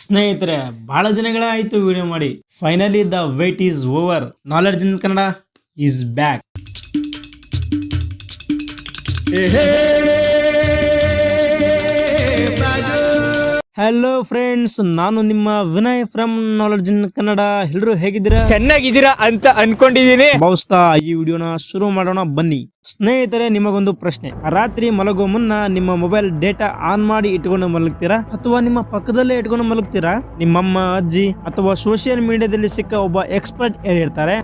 ಸ್ನೇಹಿತರೆ, ಬಹಳ ದಿನಗಳೇ ಆಯಿತು ವಿಡಿಯೋ ಮಾಡಿ. Finally the wait is over. Knowledge in Kannada is back. Hello friends, ನಾನು ನಿಮ್ಮ Vinay from knowledge in Kannada. ಎಲ್ಲರೂ ಹೇಗಿದ್ದೀರಾ? ಚೆನ್ನಾಗಿದ್ದೀರಾ ಅಂತ ಅನ್ಕೊಂಡಿದೀನಿ. ಭಾವಿಸ್ತಾ ಈ ವಿಡಿಯೋನ ಶುರು ಮಾಡೋಣ ಬನ್ನಿ. ಸ್ನೇಹಿತರೆ, ನಿಮಗೊಂದು ಪ್ರಶ್ನೆ. ರಾತ್ರಿ ಮಲಗೋ ಮುನ್ನ ನಿಮ್ಮ ಮೊಬೈಲ್ ಡೇಟಾ ಆನ್ ಮಾಡಿ ಇಟ್ಕೊಂಡು ಮಲಗ್ತೀರಾ ಅಥವಾ ನಿಮ್ಮ ಪಕ್ಕದಲ್ಲೇ ಇಟ್ಕೊಂಡು ಮಲಗ್ತೀರಾ? ನಿಮ್ಮಮ್ಮ, ಅಜ್ಜಿ ಅಥವಾ ಸೋಷಿಯಲ್ ಮೀಡಿಯಾದಲ್ಲಿ ಸಿಕ್ಕ ಒಬ್ಬ ಎಕ್ಸ್ಪರ್ಟ್ ಹೇಳಿರ್ತಾರೆ,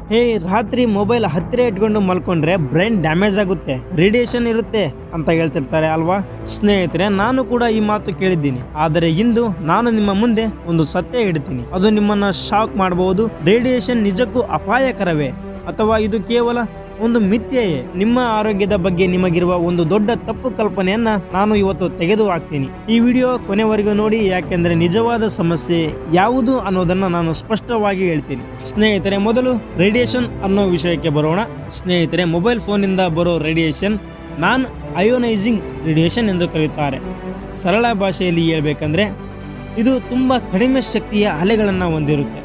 ರಾತ್ರಿ ಮೊಬೈಲ್ ಹತ್ತಿರ ಇಟ್ಕೊಂಡು ಮಲ್ಕೊಂಡ್ರೆ ಬ್ರೈನ್ ಡ್ಯಾಮೇಜ್ ಆಗುತ್ತೆ, ರೇಡಿಯೇಷನ್ ಇರುತ್ತೆ ಅಂತ ಹೇಳ್ತಿರ್ತಾರೆ ಅಲ್ವಾ? ಸ್ನೇಹಿತರೆ, ನಾನು ಕೂಡ ಈ ಮಾತು ಕೇಳಿದ್ದೀನಿ. ಆದರೆ ಇಂದು ನಾನು ನಿಮ್ಮ ಮುಂದೆ ಒಂದು ಸತ್ಯ ಇಡ್ತೀನಿ. ಅದು ನಿಮ್ಮನ್ನ ಶಾಕ್ ಮಾಡಬಹುದು. ರೇಡಿಯೇಷನ್ ನಿಜಕ್ಕೂ ಅಪಾಯಕರವೇ ಅಥವಾ ಇದು ಕೇವಲ ಒಂದು ಮಿಥ್ಯೆಯೇ? ನಿಮ್ಮ ಆರೋಗ್ಯದ ಬಗ್ಗೆ ನಿಮಗಿರುವ ಒಂದು ದೊಡ್ಡ ತಪ್ಪು ಕಲ್ಪನೆಯನ್ನ ನಾನು ಇವತ್ತು ತೆಗೆದು ಹಾಕ್ತೀನಿ. ಈ ವಿಡಿಯೋ ಕೊನೆವರೆಗೂ ನೋಡಿ, ಯಾಕೆಂದ್ರೆ ನಿಜವಾದ ಸಮಸ್ಯೆ ಯಾವುದು ಅನ್ನೋದನ್ನ ನಾನು ಸ್ಪಷ್ಟವಾಗಿ ಹೇಳ್ತೀನಿ. ಸ್ನೇಹಿತರೆ, ಮೊದಲು ರೇಡಿಯೇಷನ್ ಅನ್ನೋ ವಿಷಯಕ್ಕೆ ಬರೋಣ. ಸ್ನೇಹಿತರೆ, ಮೊಬೈಲ್ ಫೋನಿಂದ ಬರೋ ರೇಡಿಯೇಷನ್ ನಾನ್ ಅಯೋನೈಸಿಂಗ್ ರೇಡಿಯೇಷನ್ ಎಂದು ಕರೆಯುತ್ತಾರೆ. ಸರಳ ಭಾಷೆಯಲ್ಲಿ ಹೇಳ್ಬೇಕಂದ್ರೆ ಇದು ತುಂಬಾ ಕಡಿಮೆ ಶಕ್ತಿಯ ಅಲೆಗಳನ್ನು ಹೊಂದಿರುತ್ತೆ.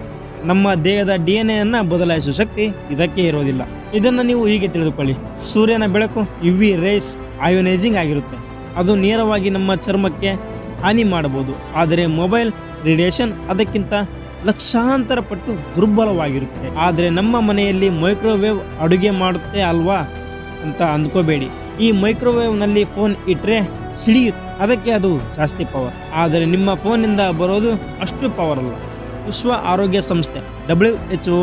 ನಮ್ಮ ದೇಹದ DNA ಅನ್ನ ಬದಲಾಯಿಸುವ ಶಕ್ತಿ ಇದಕ್ಕೆ ಇರೋದಿಲ್ಲ. ಇದನ್ನ ನೀವು ಹೀಗೆ ತಿಳಿದುಕೊಳ್ಳಿ. ಸೂರ್ಯನ ಬೆಳಕು UV ರೇಸ್ ಅಯೋನೈಸಿಂಗ್ ಆಗಿರುತ್ತೆ. ಅದು ನೇರವಾಗಿ ನಮ್ಮ ಚರ್ಮಕ್ಕೆ ಹಾನಿ ಮಾಡಬಹುದು. ಆದರೆ ಮೊಬೈಲ್ ರೇಡಿಯೇಷನ್ ಅದಕ್ಕಿಂತ ಲಕ್ಷಾಂತರ ಪಟ್ಟು ದುರ್ಬಲವಾಗಿರುತ್ತೆ. ಆದರೆ ನಮ್ಮ ಮನೆಯಲ್ಲಿ ಮೈಕ್ರೋವೇವ್ ಅಡುಗೆ ಮಾಡುತ್ತೆ ಅಲ್ವಾ ಅಂತ ಅಂದ್ಕೋಬೇಡಿ. ಈ ಮೈಕ್ರೋವೇವ್ ನಲ್ಲಿ ಫೋನ್ ಇಟ್ರೆ ಸಿಡಿಯುತ್ತೆ, ಅದಕ್ಕೆ ಅದು ಜಾಸ್ತಿ ಪವರ್. ಆದರೆ ನಿಮ್ಮ ಫೋನಿಂದ ಬರೋದು ಅಷ್ಟು ಪವರ್ ಅಲ್ಲ. ವಿಶ್ವ ಆರೋಗ್ಯ ಸಂಸ್ಥೆ WHO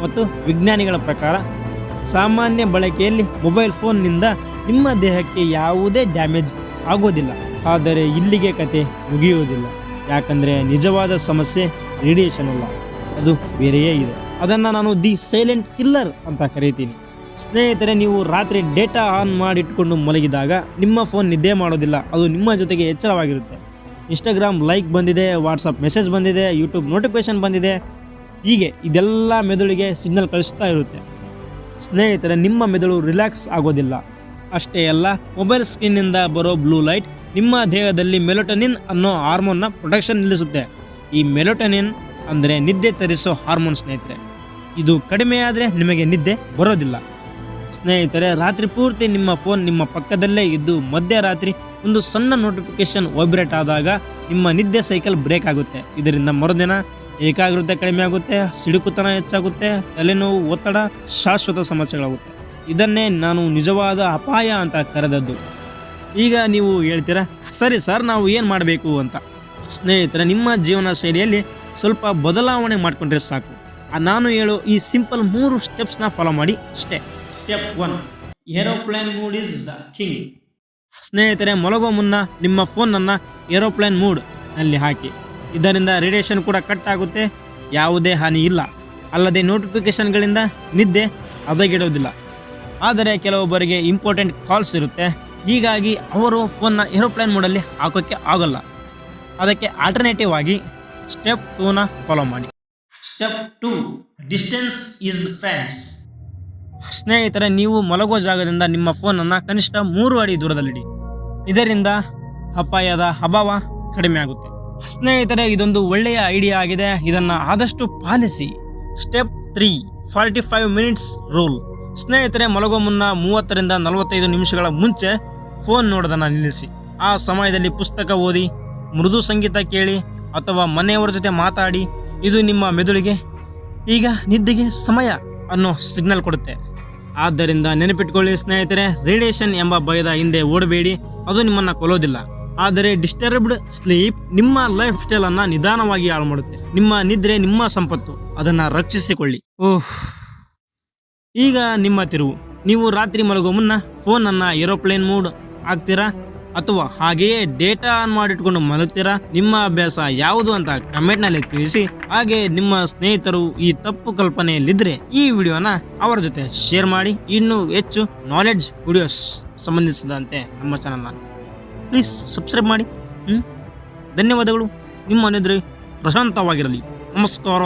ಮತ್ತು ವಿಜ್ಞಾನಿಗಳ ಪ್ರಕಾರ ಸಾಮಾನ್ಯ ಬಳಕೆಯಲ್ಲಿ ಮೊಬೈಲ್ ಫೋನ್ನಿಂದ ನಿಮ್ಮ ದೇಹಕ್ಕೆ ಯಾವುದೇ ಡ್ಯಾಮೇಜ್ ಆಗೋದಿಲ್ಲ. ಆದರೆ ಇಲ್ಲಿಗೆ ಕತೆ ಮುಗಿಯುವುದಿಲ್ಲ. ಯಾಕಂದರೆ ನಿಜವಾದ ಸಮಸ್ಯೆ ರೇಡಿಯೇಷನ್ ಅಲ್ಲ, ಅದು ಬೇರೆಯೇ ಇದೆ. ಅದನ್ನು ನಾನು ದಿ ಸೈಲೆಂಟ್ ಕಿಲ್ಲರ್ ಅಂತ ಕರೀತೀನಿ. ಸ್ನೇಹಿತರೆ, ನೀವು ರಾತ್ರಿ ಡೇಟಾ ಆನ್ ಮಾಡಿಟ್ಕೊಂಡು ಮಲಗಿದಾಗ ನಿಮ್ಮ ಫೋನ್ ನಿದ್ದೆ ಮಾಡೋದಿಲ್ಲ, ಅದು ನಿಮ್ಮ ಜೊತೆಗೆ ಎಚ್ಚರವಾಗಿರುತ್ತೆ. ಇನ್ಸ್ಟಾಗ್ರಾಮ್ ಲೈಕ್ ಬಂದಿದೆ, ವಾಟ್ಸಪ್ ಮೆಸೇಜ್ ಬಂದಿದೆ, ಯೂಟ್ಯೂಬ್ ನೋಟಿಫಿಕೇಶನ್ ಬಂದಿದೆ, ಹೀಗೆ ಇದೆಲ್ಲ ಮೆದುಳಿಗೆ ಸಿಗ್ನಲ್ ಕಳಿಸ್ತಾ ಇರುತ್ತೆ. ಸ್ನೇಹಿತರೆ, ನಿಮ್ಮ ಮೆದುಳು ರಿಲ್ಯಾಕ್ಸ್ ಆಗೋದಿಲ್ಲ. ಅಷ್ಟೇ ಅಲ್ಲ, ಮೊಬೈಲ್ ಸ್ಕ್ರೀನ್ನಿಂದ ಬರೋ ಬ್ಲೂ ಲೈಟ್ ನಿಮ್ಮ ದೇಹದಲ್ಲಿ ಮೆಲೋಟನಿನ್ ಅನ್ನೋ ಹಾರ್ಮೋನ್ನ ಪ್ರೊಡಕ್ಷನ್ ನಿಲ್ಲಿಸುತ್ತೆ. ಈ ಮೆಲೋಟನಿನ್ ಅಂದರೆ ನಿದ್ದೆ ತರಿಸೋ ಹಾರ್ಮೋನ್. ಸ್ನೇಹಿತರೆ, ಇದು ಕಡಿಮೆ ಆದರೆ ನಿಮಗೆ ನಿದ್ದೆ ಬರೋದಿಲ್ಲ. ಸ್ನೇಹಿತರೆ, ರಾತ್ರಿ ಪೂರ್ತಿ ನಿಮ್ಮ ಫೋನ್ ನಿಮ್ಮ ಪಕ್ಕದಲ್ಲೇ ಇದ್ದು ಮಧ್ಯರಾತ್ರಿ ಒಂದು ಸಣ್ಣ ನೋಟಿಫಿಕೇಶನ್ ವೈಬ್ರೇಟ್ ಆದಾಗ ನಿಮ್ಮ ನಿದ್ದೆ ಸೈಕಲ್ ಬ್ರೇಕ್ ಆಗುತ್ತೆ. ಇದರಿಂದ ಮರುದಿನ ಏಕಾಗ್ರತೆ ಕಡಿಮೆ ಆಗುತ್ತೆ, ಸಿಡುಕುತನ ಹೆಚ್ಚಾಗುತ್ತೆ, ತಲೆನೋವು, ಒತ್ತಡ, ಶಾಶ್ವತ ಸಮಸ್ಯೆಗಳಾಗುತ್ತೆ. ಇದನ್ನೇ ನಾನು ನಿಜವಾದ ಅಪಾಯ ಅಂತ ಕರೆದದ್ದು. ಈಗ ನೀವು ಹೇಳ್ತೀರಾ, ಸರಿ ಸರ್, ನಾವು ಏನು ಮಾಡಬೇಕು ಅಂತ. ಸ್ನೇಹಿತರೆ, ನಿಮ್ಮ ಜೀವನ ಶೈಲಿಯಲ್ಲಿ ಸ್ವಲ್ಪ ಬದಲಾವಣೆ ಮಾಡಿಕೊಂಡ್ರೆ ಸಾಕು. ನಾನು ಹೇಳೋ ಈ ಸಿಂಪಲ್ 3 ಸ್ಟೆಪ್ಸ್ನ ಫಾಲೋ ಮಾಡಿ ಅಷ್ಟೇ. Step 1, aeroplane mood is the king. ಸ್ನೇಹಿತರೆ, ಮಲಗೋ ಮುನ್ನ ನಿಮ್ಮ ಫೋನನ್ನು ಏರೋಪ್ಲೇನ್ ಮೂಡ್ ನಲ್ಲಿ ಹಾಕಿ. ಇದರಿಂದ ರೇಡಿಯೇಷನ್ ಕೂಡ ಕಟ್ ಆಗುತ್ತೆ, ಯಾವುದೇ ಹಾನಿ ಇಲ್ಲ. ಅಲ್ಲದೆ ನೋಟಿಫಿಕೇಶನ್ಗಳಿಂದ ನಿದ್ದೆ ಹದಗೆಡೋದಿಲ್ಲ. ಆದರೆ ಕೆಲವೊಬ್ಬರಿಗೆ ಇಂಪಾರ್ಟೆಂಟ್ ಕಾಲ್ಸ್ ಇರುತ್ತೆ, ಹೀಗಾಗಿ ಅವರು ಫೋನ್ನ ಏರೋಪ್ಲೇನ್ ಮೂಡಲ್ಲಿ ಹಾಕೋಕ್ಕೆ ಆಗೋಲ್ಲ. ಅದಕ್ಕೆ ಆಲ್ಟರ್ನೇಟಿವ್ ಆಗಿ ಸ್ಟೆಪ್ 2ನ ಫಾಲೋ ಮಾಡಿ. Step 2, distance is friends. ಸ್ನೇಹಿತರೆ, ನೀವು ಮಲಗೋ ಜಾಗದಿಂದ ನಿಮ್ಮ ಫೋನನ್ನು ಕನಿಷ್ಠ 3 ಅಡಿ ದೂರದಲ್ಲಿಡಿ. ಇದರಿಂದ ಅಪಾಯದ ಅಭಾವ ಕಡಿಮೆ ಆಗುತ್ತೆ. ಸ್ನೇಹಿತರೆ, ಇದೊಂದು ಒಳ್ಳೆಯ ಐಡಿಯಾ ಆಗಿದೆ, ಇದನ್ನು ಆದಷ್ಟು ಪಾಲಿಸಿ. Step 3, 45 minutes rule. ಸ್ನೇಹಿತರೆ, ಮಲಗೋ ಮುನ್ನ 30ರಿಂದ 45 ನಿಮಿಷಗಳ ಮುಂಚೆ ಫೋನ್ ನೋಡೋದನ್ನು ನಿಲ್ಲಿಸಿ. ಆ ಸಮಯದಲ್ಲಿ ಪುಸ್ತಕ ಓದಿ, ಮೃದು ಸಂಗೀತ ಕೇಳಿ ಅಥವಾ ಮನೆಯವರ ಜೊತೆ ಮಾತಾಡಿ. ಇದು ನಿಮ್ಮ ಮೆದುಳಿಗೆ ಈಗ ನಿದ್ದೆಗೆ ಸಮಯ ಅನ್ನೋ ಸಿಗ್ನಲ್ ಕೊಡುತ್ತೆ. ಆದ್ದರಿಂದ ನೆನಪಿಟ್ಕೊಳ್ಳಿ ಸ್ನೇಹಿತರೆ, ರೇಡಿಯೇಷನ್ ಎಂಬ ಭಯದ ಹಿಂದೆ ಓಡಬೇಡಿ, ಅದು ನಿಮ್ಮನ್ನು ಕೊಲ್ಲೋದಿಲ್ಲ. ಆದರೆ ಡಿಸ್ಟರ್ಬ್ಡ್ ಸ್ಲೀಪ್ ನಿಮ್ಮ ಲೈಫ್ ಸ್ಟೈಲ್ ಅನ್ನ ನಿಧಾನವಾಗಿ ಹಾಳು ಮಾಡುತ್ತೆ. ನಿಮ್ಮ ನಿದ್ರೆ ನಿಮ್ಮ ಸಂಪತ್ತು, ಅದನ್ನ ರಕ್ಷಿಸಿಕೊಳ್ಳಿ. ಈಗ ನಿಮ್ಮ ತಿರುವು. ನೀವು ರಾತ್ರಿ ಮಲಗೋ ಮುನ್ನ ಫೋನನ್ನು ಏರೋಪ್ಲೇನ್ ಮೂಡ್ ಹಾಕ್ತೀರಾ ಅಥವಾ ಹಾಗೆಯೇ ಡೇಟಾ ಆನ್ ಮಾಡಿಟ್ಕೊಂಡು ಮಲಗ್ತೀರಾ? ನಿಮ್ಮ ಅಭ್ಯಾಸ ಯಾವುದು ಅಂತ ಕಮೆಂಟ್ನಲ್ಲಿ ತಿಳಿಸಿ. ಹಾಗೆ ನಿಮ್ಮ ಸ್ನೇಹಿತರು ಈ ತಪ್ಪು ಕಲ್ಪನೆಯಲ್ಲಿದ್ದರೆ ಈ ವಿಡಿಯೋನ ಅವರ ಜೊತೆ ಶೇರ್ ಮಾಡಿ. ಇನ್ನೂ ಹೆಚ್ಚು ನಾಲೆಡ್ಜ್ ವಿಡಿಯೋಸ್ ಸಂಬಂಧಿಸಿದಂತೆ ನಮ್ಮ ಚಾನಲ್ನ ಪ್ಲೀಸ್ ಸಬ್ಸ್ಕ್ರೈಬ್ ಮಾಡಿ. ಧನ್ಯವಾದಗಳು. ನಿಮ್ಮ ನಿದ್ರೆ ಪ್ರಶಾಂತವಾಗಿರಲಿ. ನಮಸ್ಕಾರ.